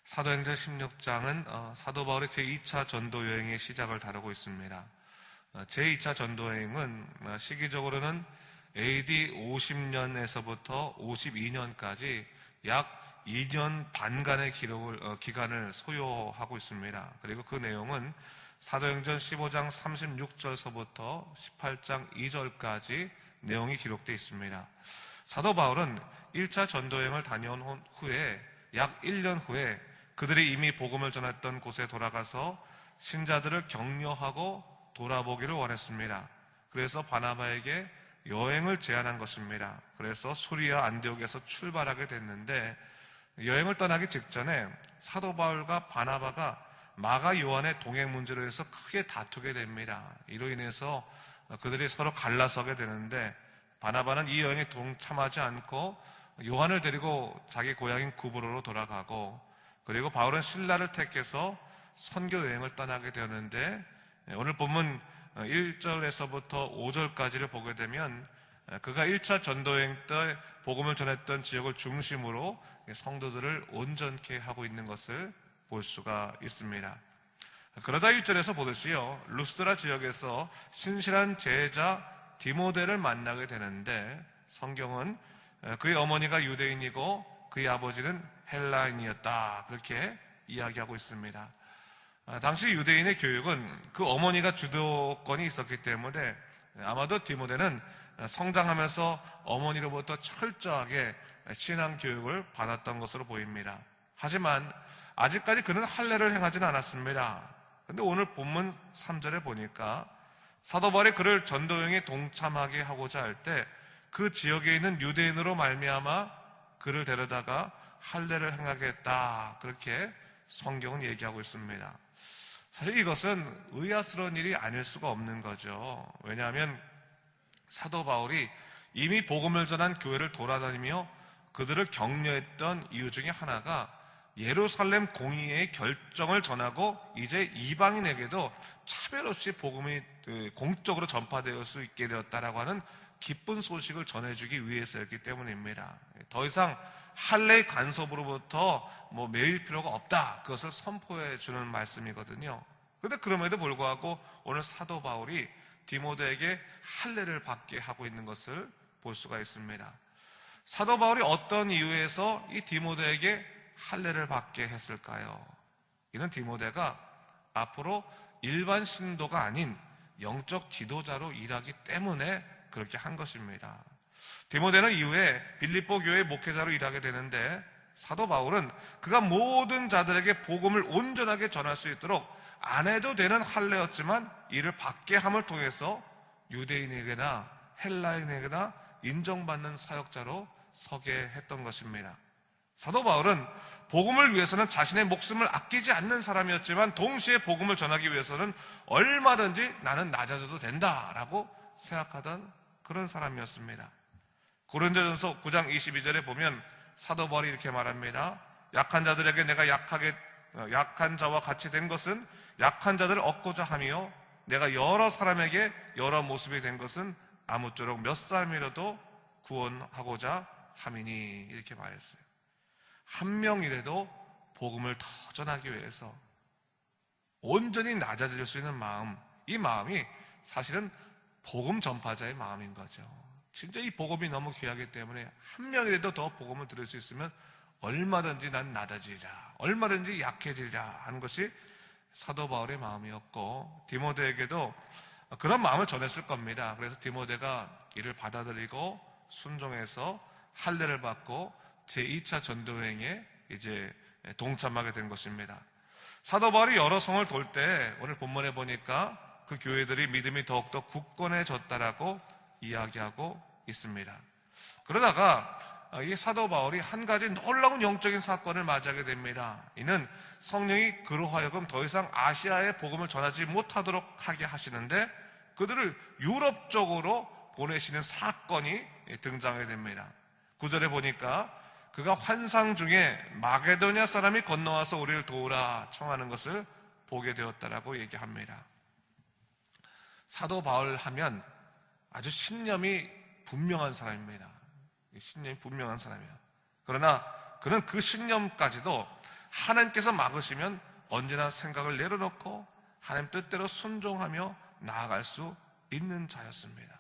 사도행전 16장은 사도 바울의 제2차 전도 여행의 시작을 다루고 있습니다. 제2차 전도 여행은 시기적으로는 AD 50년에서부터 52년까지 약 2년 반간의 기간을 소요하고 있습니다. 그리고 그 내용은 사도행전 15장 36절서부터 18장 2절까지 내용이 기록되어 있습니다. 사도 바울은 1차 전도여행을 다녀온 후에 약 1년 후에 그들이 이미 복음을 전했던 곳에 돌아가서 신자들을 격려하고 돌아보기를 원했습니다. 그래서 바나바에게 여행을 제안한 것입니다. 그래서 수리아 안디옥에서 출발하게 됐는데 여행을 떠나기 직전에 사도 바울과 바나바가 마가 요한의 동행 문제로 해서 크게 다투게 됩니다. 이로 인해서 그들이 서로 갈라서게 되는데 바나바는 이 여행에 동참하지 않고 요한을 데리고 자기 고향인 구브로로 돌아가고, 그리고 바울은 신라를 택해서 선교 여행을 떠나게 되었는데 오늘 본문 1절에서부터 5절까지를 보게 되면 그가 1차 전도여행 때 복음을 전했던 지역을 중심으로 성도들을 온전케 하고 있는 것을 볼 수가 있습니다. 그러다 1절에서 보듯이요, 루스드라 지역에서 신실한 제자 디모데를 만나게 되는데 성경은 그의 어머니가 유대인이고 그의 아버지는 헬라인이었다, 그렇게 이야기하고 있습니다. 당시 유대인의 교육은 그 어머니가 주도권이 있었기 때문에 아마도 디모데는 성장하면서 어머니로부터 철저하게 신앙 교육을 받았던 것으로 보입니다. 하지만 아직까지 그는 할례를 행하지는 않았습니다. 그런데 오늘 본문 3절에 보니까 사도 바울이 그를 전도여행에 동참하게 하고자 할 때 그 지역에 있는 유대인으로 말미암아 그를 데려다가 할례를 행하겠다, 그렇게 성경은 얘기하고 있습니다. 사실 이것은 의아스러운 일이 아닐 수가 없는 거죠. 왜냐하면 사도 바울이 이미 복음을 전한 교회를 돌아다니며 그들을 격려했던 이유 중에 하나가 예루살렘 공의회의 결정을 전하고 이제 이방인에게도 차별 없이 복음이 공적으로 전파될 수 있게 되었다라고 하는 기쁜 소식을 전해주기 위해서였기 때문입니다. 더 이상 할례의 간섭으로부터 매일 필요가 없다, 그것을 선포해 주는 말씀이거든요. 그런데 그럼에도 불구하고 오늘 사도 바울이 디모데에게 할례를 받게 하고 있는 것을 볼 수가 있습니다. 사도 바울이 어떤 이유에서 이 디모데에게 할례를 받게 했을까요? 이는 디모데가 앞으로 일반 신도가 아닌 영적 지도자로 일하기 때문에 그렇게 한 것입니다. 디모데는 이후에 빌립보 교회 목회자로 일하게 되는데 사도 바울은 그가 모든 자들에게 복음을 온전하게 전할 수 있도록 안 해도 되는 할례였지만 이를 받게 함을 통해서 유대인에게나 헬라인에게나 인정받는 사역자로 서게 했던 것입니다. 사도 바울은 복음을 위해서는 자신의 목숨을 아끼지 않는 사람이었지만 동시에 복음을 전하기 위해서는 얼마든지 나는 낮아져도 된다라고 생각하던 그런 사람이었습니다. 고린도전서 9장 22절에 보면 사도 바울이 이렇게 말합니다. 약한 자들에게 내가 약한 자와 같이 된 것은 약한 자들을 얻고자 하며 내가 여러 사람에게 여러 모습이 된 것은 아무쪼록 몇 사람이라도 구원하고자 함이니, 이렇게 말했어요. 한 명이라도 복음을 더 전하기 위해서 온전히 낮아질 수 있는 마음, 이 마음이 사실은 복음 전파자의 마음인 거죠. 진짜 이 복음이 너무 귀하기 때문에 한 명이라도 더 복음을 들을 수 있으면 얼마든지 난 낮아지리라, 얼마든지 약해지리라 하는 것이 사도 바울의 마음이었고 디모데에게도 그런 마음을 전했을 겁니다. 그래서 디모데가 이를 받아들이고 순종해서 할례를 받고 제2차 전도여행에 이제 동참하게 된 것입니다. 사도 바울이 여러 성을 돌 때 오늘 본문에 보니까 그 교회들이 믿음이 더욱더 굳건해졌다라고 이야기하고 있습니다. 그러다가 이 사도 바울이 한 가지 놀라운 영적인 사건을 맞이하게 됩니다. 이는 성령이 그로 하여금 더 이상 아시아의 복음을 전하지 못하도록 하게 하시는데 그들을 유럽 쪽으로 보내시는 사건이 등장하게 됩니다. 9절에 보니까 그가 환상 중에 마게도냐 사람이 건너와서 우리를 도우라 청하는 것을 보게 되었다라고 얘기합니다. 사도 바울 하면 아주 신념이 분명한 사람입니다. 신념이 분명한 사람이에요. 그러나 그는 그 신념까지도 하나님께서 막으시면 언제나 생각을 내려놓고 하나님 뜻대로 순종하며 나아갈 수 있는 자였습니다.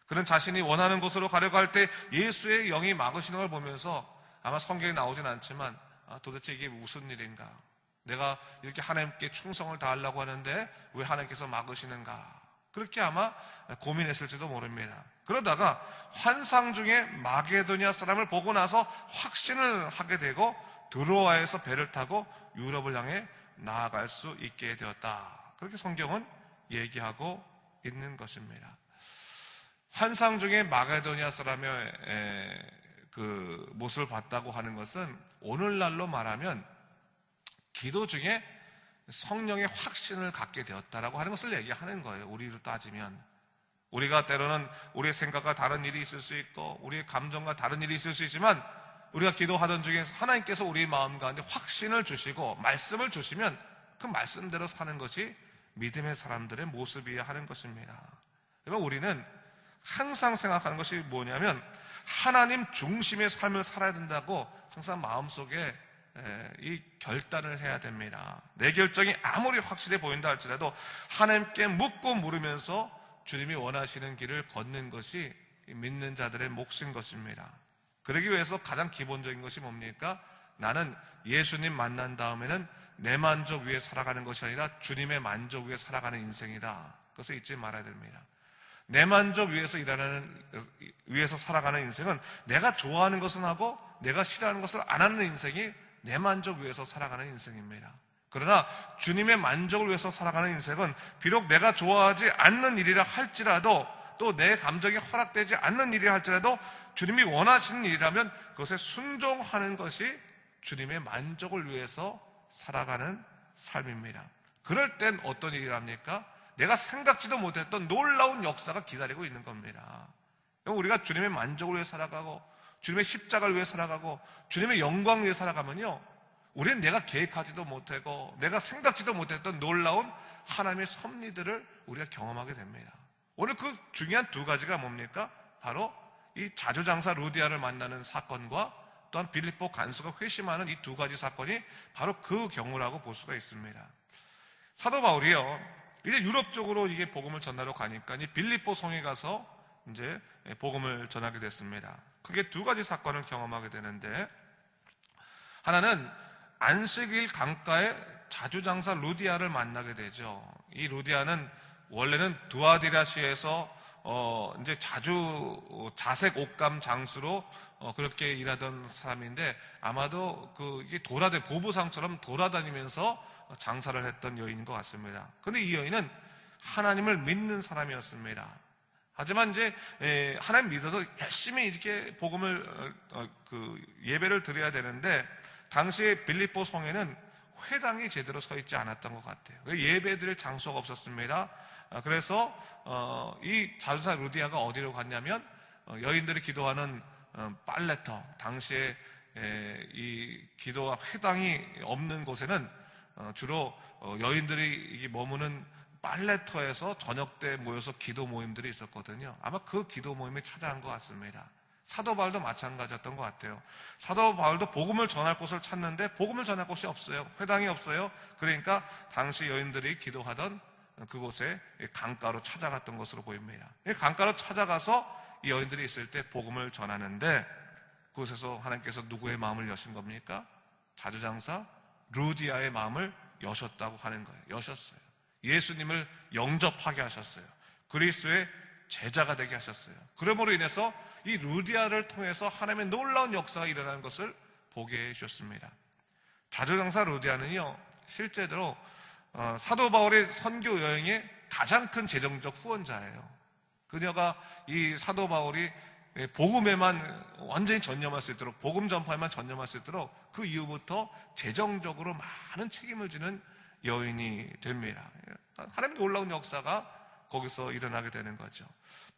그는 자신이 원하는 곳으로 가려고 할 때 예수의 영이 막으시는 걸 보면서 아마 성경에 나오진 않지만 도대체 이게 무슨 일인가? 내가 이렇게 하나님께 충성을 다하려고 하는데 왜 하나님께서 막으시는가? 그렇게 아마 고민했을지도 모릅니다. 그러다가 환상 중에 마게도니아 사람을 보고 나서 확신을 하게 되고 드로아에서 배를 타고 유럽을 향해 나아갈 수 있게 되었다. 그렇게 성경은 얘기하고 있는 것입니다. 환상 중에 마게도니아 사람의 그 모습을 봤다고 하는 것은 오늘날로 말하면 기도 중에 성령의 확신을 갖게 되었다라고 하는 것을 얘기하는 거예요. 우리로 따지면 우리가 때로는 우리의 생각과 다른 일이 있을 수 있고 우리의 감정과 다른 일이 있을 수 있지만 우리가 기도하던 중에 하나님께서 우리의 마음 가운데 확신을 주시고 말씀을 주시면 그 말씀대로 사는 것이 믿음의 사람들의 모습이어야 하는 것입니다. 그러면 우리는 항상 생각하는 것이 뭐냐면 하나님 중심의 삶을 살아야 된다고 항상 마음속에 이 결단을 해야 됩니다. 내 결정이 아무리 확실해 보인다 할지라도 하나님께 묻고 물으면서 주님이 원하시는 길을 걷는 것이 믿는 자들의 몫인 것입니다. 그러기 위해서 가장 기본적인 것이 뭡니까? 나는 예수님 만난 다음에는 내 만족 위에 살아가는 것이 아니라 주님의 만족 위에 살아가는 인생이다. 그것을 잊지 말아야 됩니다. 내 만족 위에서 살아가는 인생은 내가 좋아하는 것은 하고 내가 싫어하는 것을 안 하는 인생이 내 만족 위에서 살아가는 인생입니다. 그러나 주님의 만족을 위해서 살아가는 인생은 비록 내가 좋아하지 않는 일이라 할지라도 또 내 감정이 허락되지 않는 일이라 할지라도 주님이 원하시는 일이라면 그것에 순종하는 것이 주님의 만족을 위해서 살아가는 삶입니다. 그럴 땐 어떤 일이랍니까? 내가 생각지도 못했던 놀라운 역사가 기다리고 있는 겁니다. 우리가 주님의 만족을 위해 살아가고 주님의 십자가를 위해 살아가고 주님의 영광을 위해 살아가면요, 우리는 내가 계획하지도 못하고 내가 생각지도 못했던 놀라운 하나님의 섭리들을 우리가 경험하게 됩니다. 오늘 그 중요한 두 가지가 뭡니까? 바로 이 자주장사 루디아를 만나는 사건과 또한 빌립보 간수가 회심하는 이 두 가지 사건이 바로 그 경우라고 볼 수가 있습니다. 사도 바울이요, 이제 유럽 쪽으로 이게 복음을 전하러 가니까 이 빌립보 성에 가서 이제 복음을 전하게 됐습니다. 크게 두 가지 사건을 경험하게 되는데, 하나는 안식일 강가에 자주장사 루디아를 만나게 되죠. 이 루디아는 원래는 두아디라시에서 이제 자색 옷감 장수로 그렇게 일하던 사람인데 아마도 이게 보부상처럼 돌아다니면서 장사를 했던 여인인 것 같습니다. 그런데 이 여인은 하나님을 믿는 사람이었습니다. 하지만 이제 하나님 믿어도 열심히 이렇게 복음을 예배를 드려야 되는데 당시에 빌립보 성에는 회당이 제대로 서 있지 않았던 것 같아요. 예배 드릴 장소가 없었습니다. 그래서 이 자주사 루디아가 어디로 갔냐면 여인들이 기도하는 빨래터, 당시에 이 기도와 회당이 없는 곳에는 주로 여인들이 머무는 빨래터에서 저녁 때 모여서 기도 모임들이 있었거든요. 아마 그 기도 모임에 찾아간 것 같습니다. 사도 바울도 마찬가지였던 것 같아요. 사도 바울도 복음을 전할 곳을 찾는데 복음을 전할 곳이 없어요. 회당이 없어요. 그러니까 당시 여인들이 기도하던 그곳에 강가로 찾아갔던 것으로 보입니다. 강가로 찾아가서 이 여인들이 있을 때 복음을 전하는데 그곳에서 하나님께서 누구의 마음을 여신 겁니까? 자주장사 루디아의 마음을 여셨다고 하는 거예요. 여셨어요. 예수님을 영접하게 하셨어요. 그리스도의 제자가 되게 하셨어요. 그러므로 인해서 이 루디아를 통해서 하나님의 놀라운 역사가 일어나는 것을 보게 해주셨습니다. 자주장사 루디아는요, 실제로 사도 바울의 선교 여행의 가장 큰 재정적 후원자예요. 그녀가 이 사도 바울이 복음에만 완전히 전념할 수 있도록, 복음 전파에만 전념할 수 있도록 그 이후부터 재정적으로 많은 책임을 지는 여인이 됩니다. 하나님의 놀라운 역사가 거기서 일어나게 되는 거죠.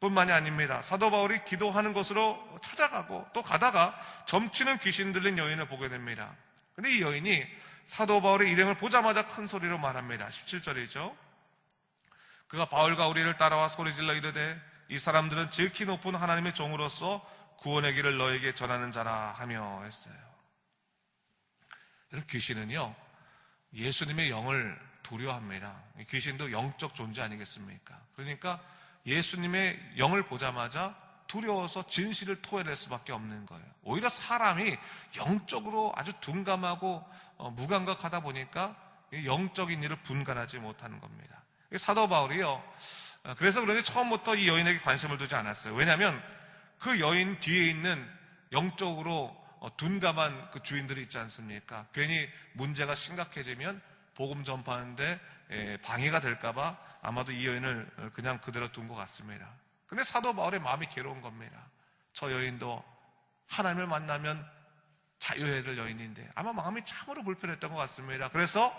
뿐만이 아닙니다. 사도 바울이 기도하는 곳으로 찾아가고 또 가다가 점치는 귀신 들린 여인을 보게 됩니다. 근데 이 여인이 사도 바울의 일행을 보자마자 큰 소리로 말합니다. 17절이죠. 그가 바울과 우리를 따라와 소리질러 이르되 이 사람들은 지극히 높은 하나님의 종으로서 구원의 길을 너에게 전하는 자라 하며 했어요. 귀신은요, 예수님의 영을 두려워합니다. 귀신도 영적 존재 아니겠습니까? 그러니까 예수님의 영을 보자마자 두려워서 진실을 토해낼 수밖에 없는 거예요. 오히려 사람이 영적으로 아주 둔감하고 무감각하다 보니까 영적인 일을 분간하지 못하는 겁니다. 사도 바울이요, 그래서 그런지 처음부터 이 여인에게 관심을 두지 않았어요. 왜냐하면 그 여인 뒤에 있는 영적으로 둔감한 그 주인들이 있지 않습니까? 괜히 문제가 심각해지면 복음 전파하는데 방해가 될까봐 아마도 이 여인을 그냥 그대로 둔 것 같습니다. 근데 사도 바울의 마음이 괴로운 겁니다. 저 여인도 하나님을 만나면 자유해야 될 여인인데 아마 마음이 참으로 불편했던 것 같습니다. 그래서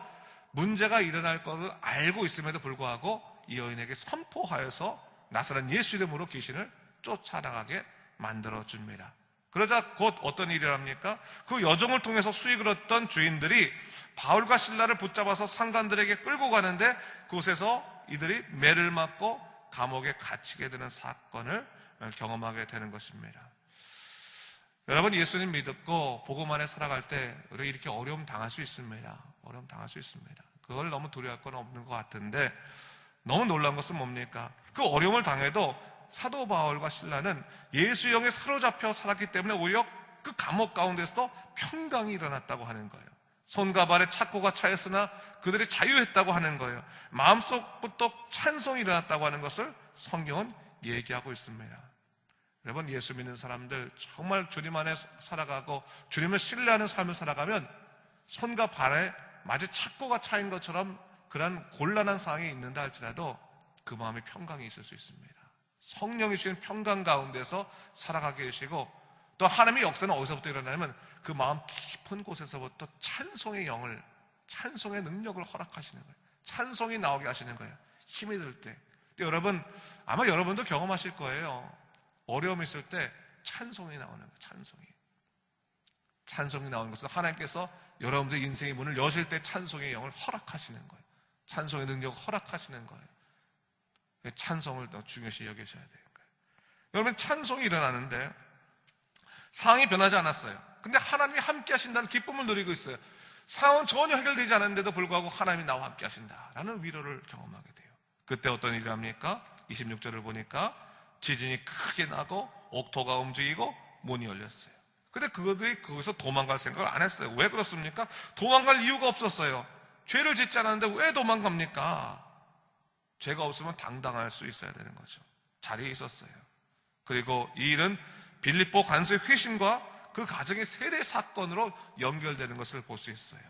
문제가 일어날 것을 알고 있음에도 불구하고 이 여인에게 선포하여서 나사렛 예수 이름으로 귀신을 쫓아나가게 만들어줍니다. 그러자 곧 어떤 일이 일어납니까? 그 여종을 통해서 수익을 얻던 주인들이 바울과 실라를 붙잡아서 상관들에게 끌고 가는데 그곳에서 이들이 매를 맞고 감옥에 갇히게 되는 사건을 경험하게 되는 것입니다. 여러분, 예수님 믿고 복음 안에 살아갈 때 우리 이렇게 어려움 당할 수 있습니다. 어려움 당할 수 있습니다. 그걸 너무 두려워할 건 없는 것 같은데 너무 놀라운 것은 뭡니까? 그 어려움을 당해도 사도 바울과 실라는 예수 영에 사로잡혀 살았기 때문에 오히려 그 감옥 가운데서도 평강이 일어났다고 하는 거예요. 손과 발에 착고가 차였으나 그들이 자유했다고 하는 거예요. 마음속부터 찬송이 일어났다고 하는 것을 성경은 얘기하고 있습니다. 여러분, 예수 믿는 사람들 정말 주님 안에 살아가고 주님을 신뢰하는 삶을 살아가면 손과 발에 마치 착고가 차인 것처럼 그런 곤란한 상황이 있는다 할지라도 그 마음에 평강이 있을 수 있습니다. 성령이 주신 평강 가운데서 살아가게 되시고 또 하나님의 역사는 어디서부터 일어나냐면 그 마음 깊은 곳에서부터 찬송의 영을, 찬송의 능력을 허락하시는 거예요. 찬송이 나오게 하시는 거예요. 힘이 들 때. 여러분, 아마 여러분도 경험하실 거예요. 어려움이 있을 때 찬송이 나오는 거예요. 찬송이 나오는 것은 하나님께서 여러분들 인생의 문을 여실 때 찬송의 영을 허락하시는 거예요. 찬송의 능력을 허락하시는 거예요. 찬송을 더 중요시 여기셔야 되는 거예요. 여러분, 찬송이 일어나는데 상황이 변하지 않았어요. 근데 하나님이 함께 하신다는 기쁨을 누리고 있어요. 상황은 전혀 해결되지 않았는데도 불구하고 하나님이 나와 함께 하신다라는 위로를 경험하게 돼요. 그때 어떤 일이 합니까? 26절을 보니까 지진이 크게 나고 옥토가 움직이고 문이 열렸어요. 근데 그들이 거기서 도망갈 생각을 안 했어요. 왜 그렇습니까? 도망갈 이유가 없었어요. 죄를 짓지 않았는데 왜 도망갑니까? 죄가 없으면 당당할 수 있어야 되는 거죠. 자리에 있었어요. 그리고 이 일은 빌립보 간수의 회심과 그 가정의 세례 사건으로 연결되는 것을 볼 수 있어요.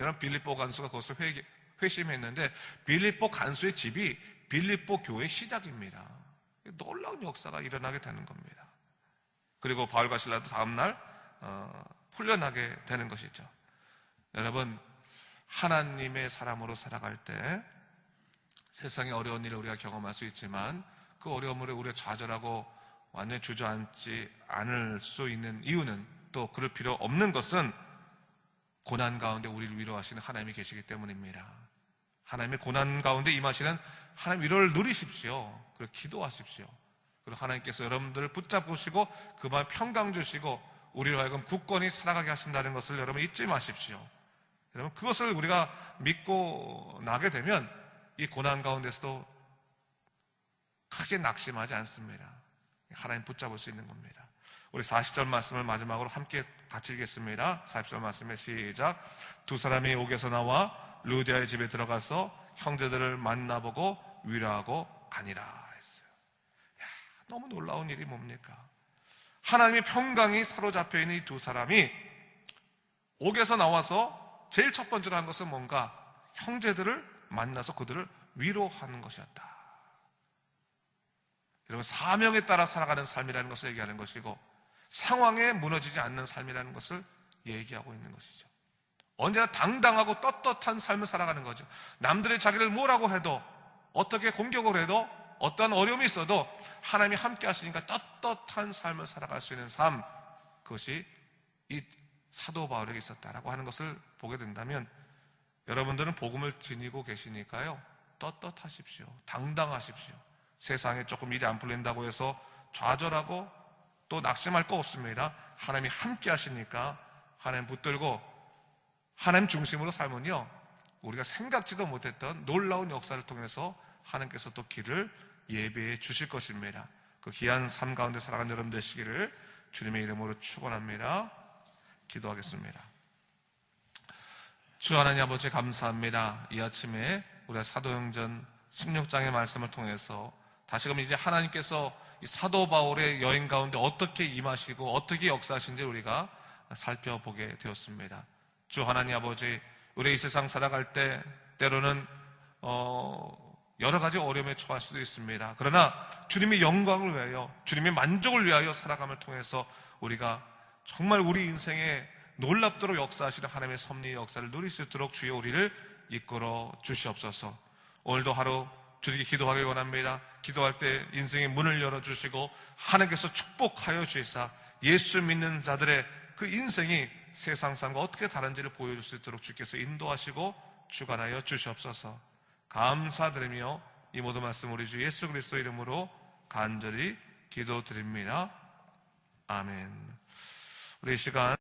여러분, 빌립보 간수가 거기서 회심했는데 빌립보 간수의 집이 빌립보 교회의 시작입니다. 놀라운 역사가 일어나게 되는 겁니다. 그리고 바울과 실라도 다음날 풀려나게 되는 것이죠. 여러분, 하나님의 사람으로 살아갈 때 세상의 어려운 일을 우리가 경험할 수 있지만 그 어려움으로 우리가 좌절하고 완전히 주저앉지 않을 수 있는 이유는, 또 그럴 필요 없는 것은 고난 가운데 우리를 위로하시는 하나님이 계시기 때문입니다. 하나님의 고난 가운데 임하시는 하나님 위로를 누리십시오. 그리고 기도하십시오. 그리고 하나님께서 여러분들을 붙잡으시고 그 마음 평강 주시고 우리로 하여금 굳건히 살아가게 하신다는 것을 여러분 잊지 마십시오. 여러분, 그것을 우리가 믿고 나게 되면 이 고난 가운데서도 크게 낙심하지 않습니다. 하나님 붙잡을 수 있는 겁니다. 우리 40절 말씀을 마지막으로 함께 같이 읽겠습니다. 40절 말씀에 시작. 두 사람이 옥에서 나와 루디아의 집에 들어가서 형제들을 만나보고 위로하고 가니라 했어요. 너무 놀라운 일이 뭡니까? 하나님의 평강이 사로잡혀 있는 이 두 사람이 옥에서 나와서 제일 첫 번째로 한 것은 뭔가? 형제들을 만나서 그들을 위로하는 것이었다. 여러분, 사명에 따라 살아가는 삶이라는 것을 얘기하는 것이고 상황에 무너지지 않는 삶이라는 것을 얘기하고 있는 것이죠. 언제나 당당하고 떳떳한 삶을 살아가는 거죠. 남들이 자기를 뭐라고 해도, 어떻게 공격을 해도, 어떠한 어려움이 있어도 하나님이 함께 하시니까 떳떳한 삶을 살아갈 수 있는 삶, 그것이 이 사도 바울에게 있었다라고 하는 것을 보게 된다면 여러분들은 복음을 지니고 계시니까요, 떳떳하십시오. 당당하십시오. 세상에 조금 일이 안 풀린다고 해서 좌절하고 또 낙심할 거 없습니다. 하나님이 함께 하시니까 하나님 붙들고 하나님 중심으로 살면요, 우리가 생각지도 못했던 놀라운 역사를 통해서 하나님께서 또 길을 예비해 주실 것입니다. 그 귀한 삶 가운데 살아가는 여러분 되시기를 주님의 이름으로 축원합니다. 기도하겠습니다. 주 하나님 아버지 감사합니다. 이 아침에 우리가 사도행전 16장의 말씀을 통해서 다시금 이제 하나님께서 이 사도 바울의 여행 가운데 어떻게 임하시고 어떻게 역사하신지 우리가 살펴보게 되었습니다. 주 하나님 아버지, 우리 이 세상 살아갈 때 때로는 여러 가지 어려움에 처할 수도 있습니다. 그러나 주님의 영광을 위하여, 주님의 만족을 위하여 살아감을 통해서 우리가 정말 우리 인생에 놀랍도록 역사하시는 하나님의 섭리의 역사를 누릴 수 있도록 주여 우리를 이끌어 주시옵소서. 오늘도 하루 주님께 기도하길 원합니다. 기도할 때 인생의 문을 열어주시고 하나님께서 축복하여 주시사 예수 믿는 자들의 그 인생이 세상 삶과 어떻게 다른지를 보여줄 수 있도록 주께서 인도하시고 주관하여 주시옵소서. 감사드리며 이 모든 말씀 우리 주 예수 그리스도 이름으로 간절히 기도드립니다. 아멘. 우리 이 시간